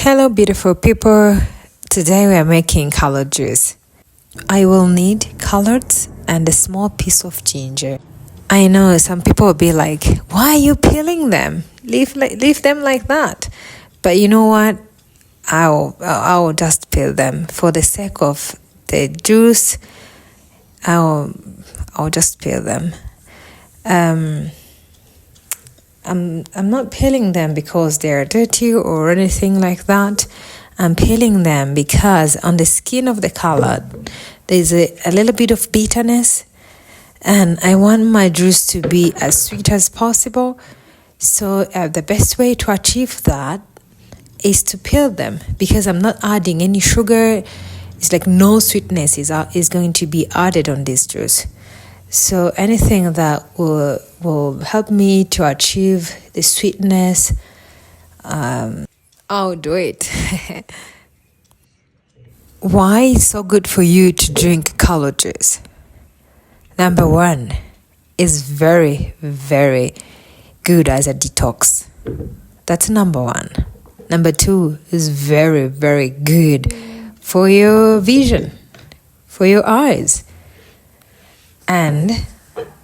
Hello beautiful people, today we are making colored juice. I will need collards and a small piece of ginger. I know some people will be like, why are you peeling them? Leave them like that. But you know what? I'll just peel them for the sake of the juice. I'll just peel them. I'm not peeling them because they're dirty or anything like that. I'm peeling them because on the skin of the collard there's a little bit of bitterness, and I want my juice to be as sweet as possible. So the best way to achieve that is to peel them, because I'm not adding any sugar. It's like no sweetness is going to be added on this juice. So anything that will help me to achieve the sweetness, I'll do it. Why it's so good for you to drink colored juice? Number one, is very, very good as a detox. That's number one. Number two, is very, very good for your vision, for your eyes.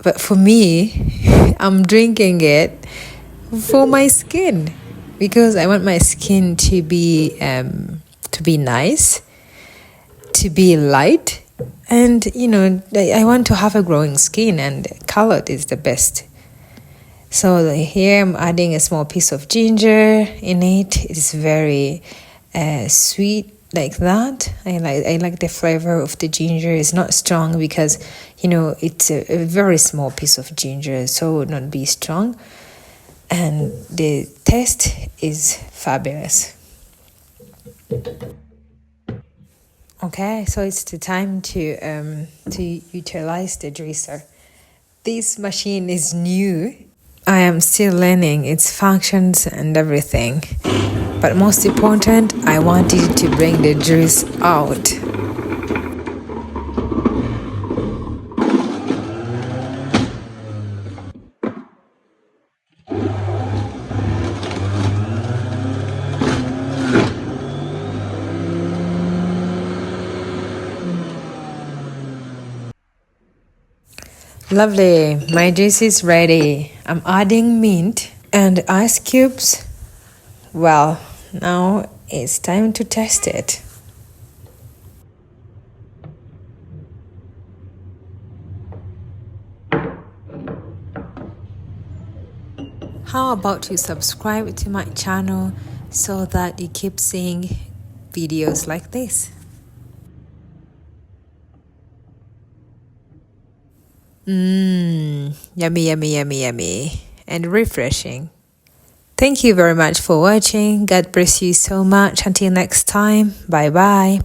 But for me, I'm drinking it for my skin, because I want my skin to be nice, to be light, and I want to have a glowing skin, and colored is the best. So here I'm adding a small piece of ginger in it. It's very sweet like that. I like the flavor of the ginger. It's not strong because it's a very small piece of ginger, so it would not be strong, and the taste is fabulous. Okay, so it's the time to utilize the juicer. This machine is new. I am still learning its functions and everything, but most important, I wanted to bring the juice out. Lovely, my juice is ready. I'm adding mint and ice cubes. Well, now it's time to test it. How about you subscribe to my channel so that you keep seeing videos like this? Yummy, yummy, yummy, yummy, and refreshing. Thank you very much for watching. God bless you so much. Until next time, bye bye.